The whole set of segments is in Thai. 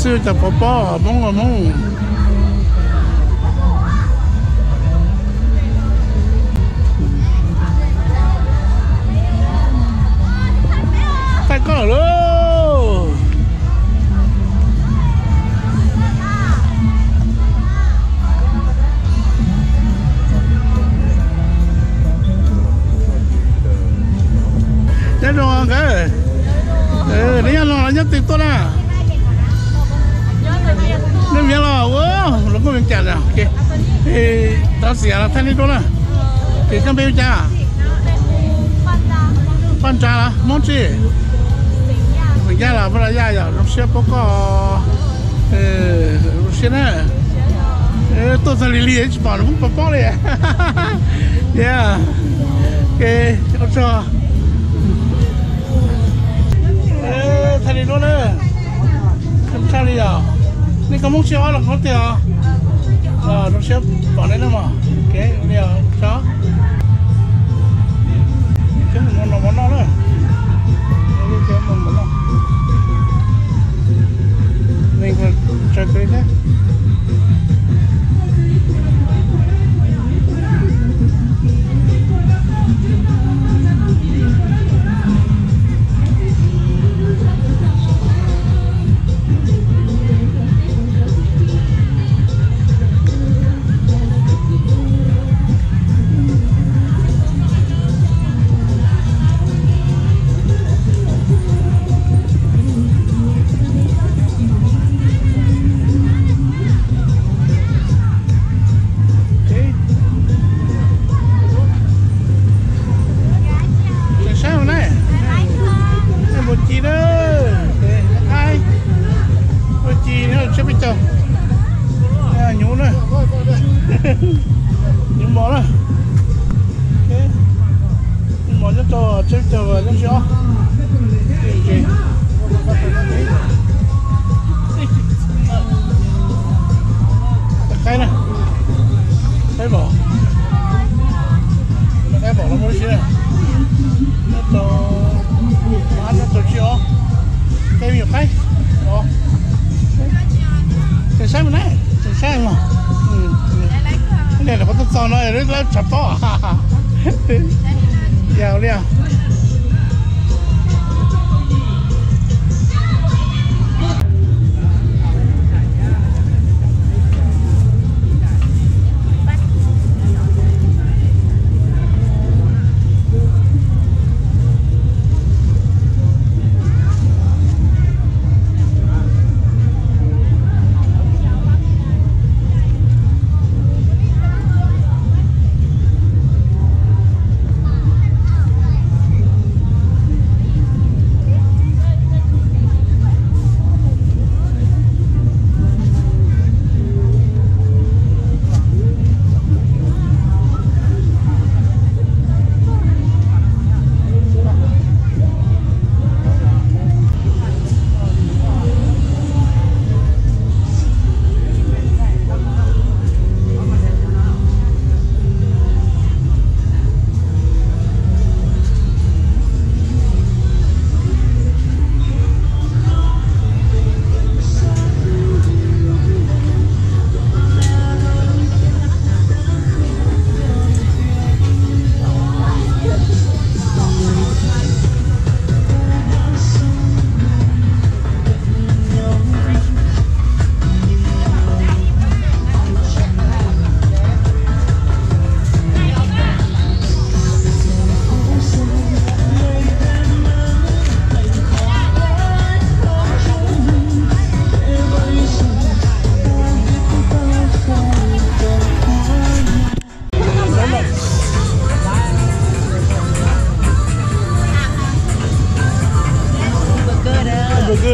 sư chả bỏ mong phải có luôn chết rồi cái đấy là nhất tuyệt tốt à nên việc là nó có việc chặt à ok thì tao xỉa là thanh đi tốt à thì không biết cha pan cha là món gì mình ra là bây giờ giờ nó sẽ có nó sẽ nè tôi sẽ lì chỉ bảo nó cũng bỏ đi yeah ok nó cho thanh đi tốt nữa không sao đi àนี่ก็มุกเชียวหรอเขาเตียวเราเชียวบอกได้นะมั้งโอเคเดี๋ยวเช้าเช้ามันนอนเลยเช้ามันนอนนี่ก็จะไปไหนnhững món này những món rất to rất rõ cái này cái bỏ nó mới chứ nó to ăn nó to chưa cái nhiều cái đó cái sai mà này cái sai mà này là có tất sau nó rất là chặt to dào đi à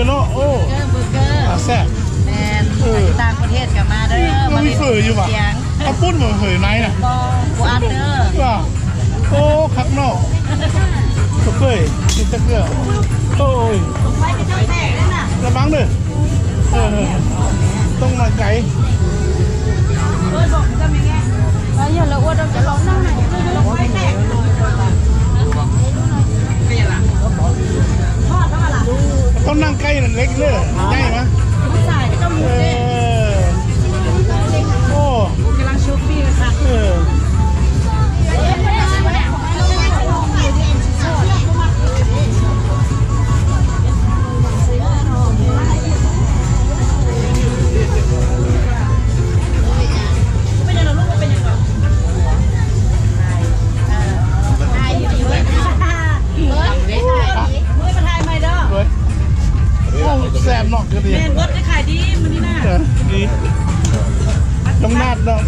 อเนาะโอ้เบอร์เกอร์แซ่บแมนต่างประเทศกับมาเด้อมันมีเฟออยู่ป่ะเขาปุ้นเหมือนเฟอไหนน่ะกูอันเด้อว่าโอ้คักเนาะก็เคยกินตะเกียบโอ้ยระวังเด้อต้องมาไกลบอกจะมีไงแล้วอย่าละอ้วนเราจะร้องนั่งไหนเราไม่แตกต้องนั่งใกล้เล็กเลยใหญ่ไหมใส่ โอ้กำลังชุบพี่ค่ะแซ่บเนาะก็ดีรถได้ขายดีมันนี่น่ะดีน้ำหนักเนาะ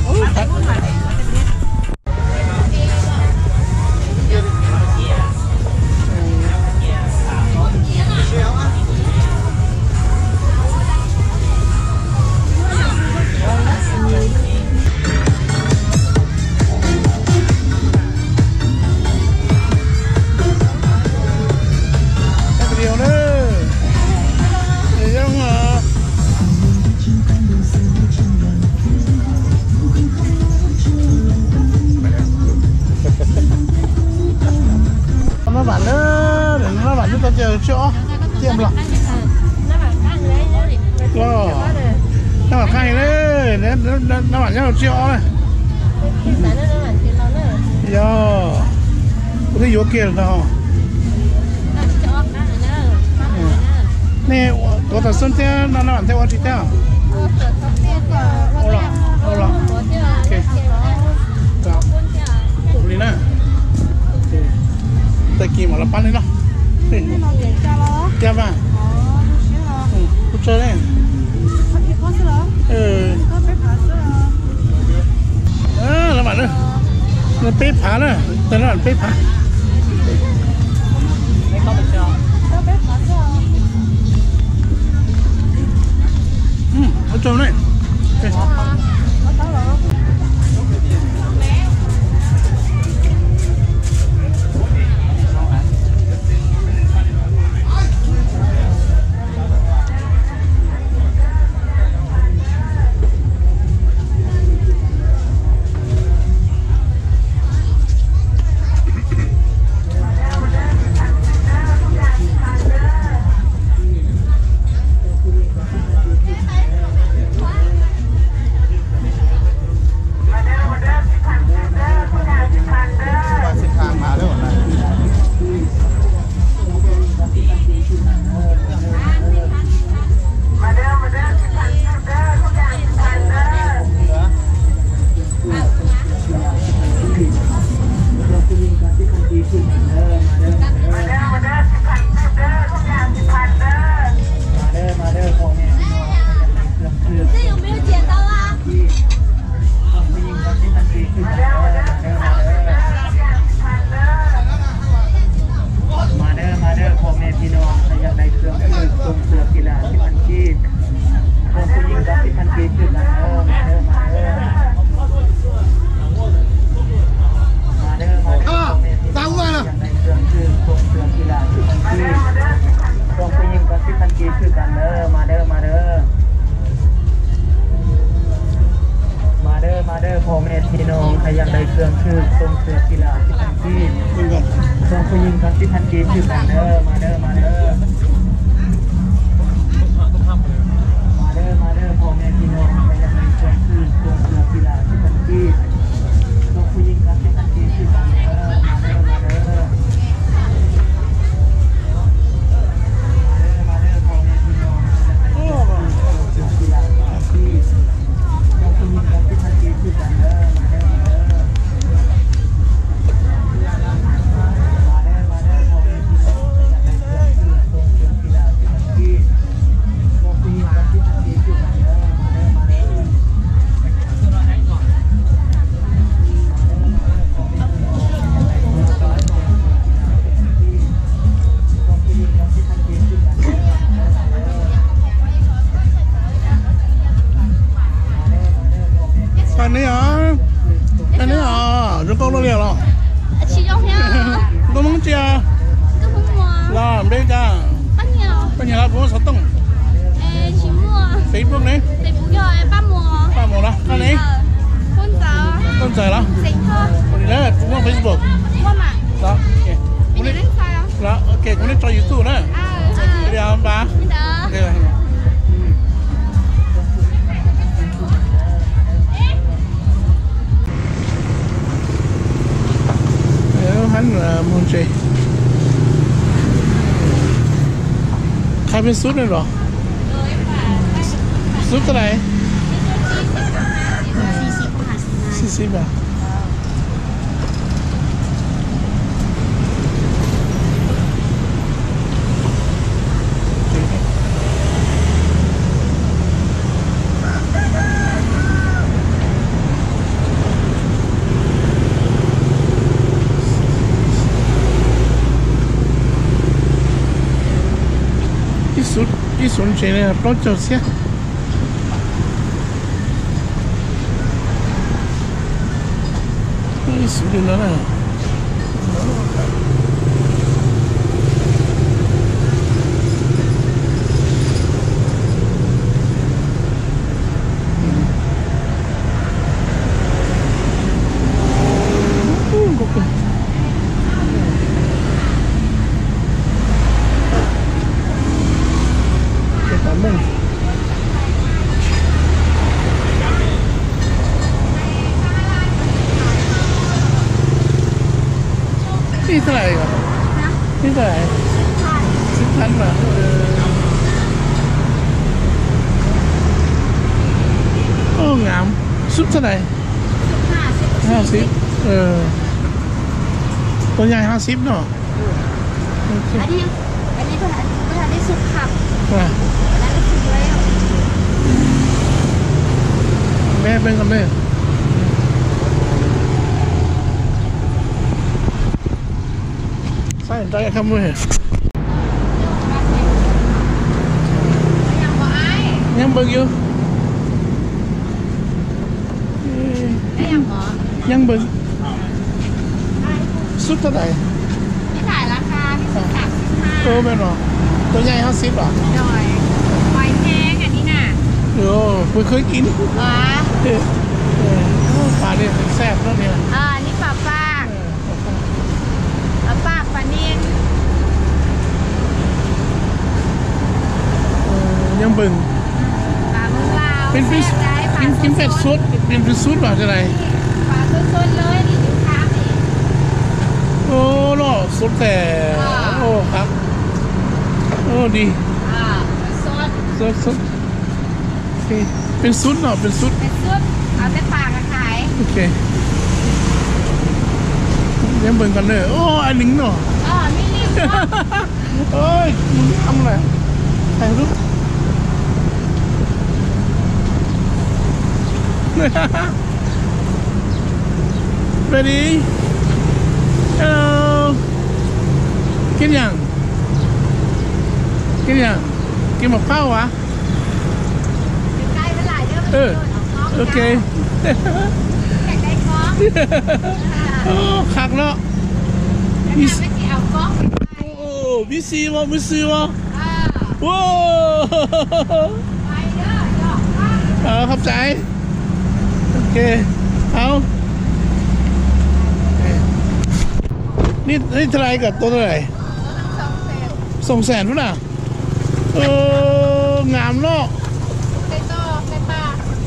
chỗ tiệm lọ nó bảo khai đấy nó bảo nhau chỗ này yo cái yếu kia được không nè có thật xuân thế nó bảo theo anh chị theo ô lọ ok đi nè tay kim mà là pan lên đó Dạ vâng. Cô chơi đấy. Nó bảo nữa. Nó bếp phá nữa. Tên nó bảo bếp phá. Cô chơi này. Facebook này. Facebook rồi, ba mùa đó. Cái này. Con trời đó. Còn đấy là cũng có Facebook. Đó. Ok. Đó, ok, cũng nên cho YouTube nữa. Bây giờ bà. เป็นซุดเลยเหรอซุดเท่าไหร่40 บาทที่สนใจเนี่ยเพราะเจ้าเสียที่สุดแล้วนะนี่เท่าไหร่ครับนี่เท่าไหร่10,000 บาทโอ้งามซุปเท่าไหร่50ตัวใหญ่50เนาะอันนี้ก็ได้สุกขับแล้วก็สุกแล้วแม่เป็นกันเลยใช่ได้ครับมือยังเบิ่งอยู่ยังเบิ่งสุดเท่าไหร่ที่ถ่ายราคาที่สุด35ตัวเป็นหรอตัวใหญ่50หรอหน่อยหอยแห้งอันนี้น่ะเคยกินปลาเนี่ยแซ่บแล้วเนี่ยนี่ปลาปากปลานิ่นยังเบิ่งปลาเมืองลาวเป็นเป็ดซุดเป็นซุดหรอจะไรปลาซุดเลยนี่ดูครับนี่โอ้โหซุดแต่โอ้ครับโอ้ดีซุดเป็นซุดเนาะเป็นซุดเอาแต่ปากมาขายโอเคยังเบิ่งกันเลยโอ้อันหนึ่งเนาะไม่รีบเนาะเอ้ยมึงทำอะไรถ่ายรูปReady? Hello. กินยังกินหมกข้าววะใกล้เวลาเยอะโอเคอยากได้กล้องโอ้คักเนาะไม่เอากล้องโอ้มิซีวะโอ้ไปเด้อขอบใจโอเคเอานี่เท่าไรกับตัวเท่าไหร่200,000พุ่นน่ะงามเนาะ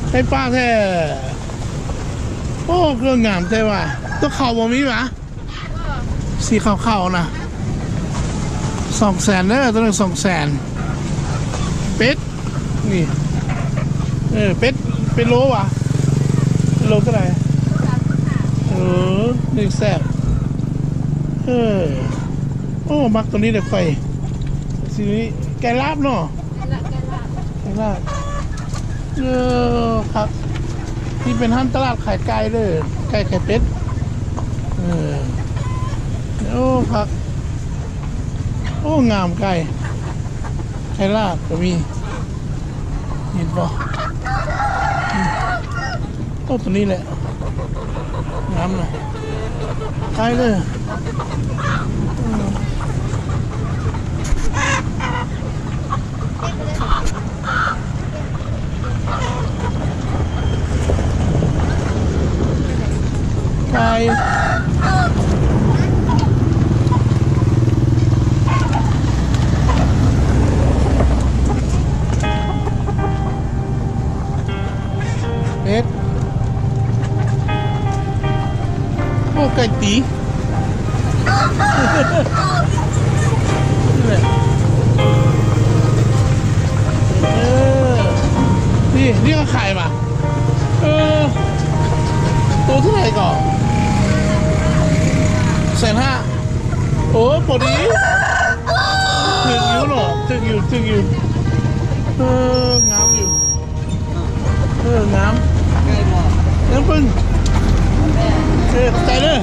ไข่ป้าแท้โอ้เครื่องงามแท้ว่ะตัวเข่าบ่มีวะสีขาวๆนะ200,000เด้อตัวนึง200,000เป็ดนี่เป็ดโลว่ะโลเท่าไหร่นี่แซ่บโอ้มักตัวนี้เด็กไฟสีนี้ไก่ลาบเนาะไก่ลาบครับที่เป็นห้างตลาดขายไก่เลยไก่เป็ดโอ้ครับโอ้งามไก่ลาบก็มีเห็นป่ะโอ้ตัวนี้แหละงามเลยไก่เลยไก่เป็ดโอ้ไก่ตีนี่แหละ นี่ก็ขายมาตัวเท่าไหร่ก่อน150,000โอ้พอดีถึงอยู่หรอถึงอยู่งามอยู่งามน้ำปึ้งใจเลย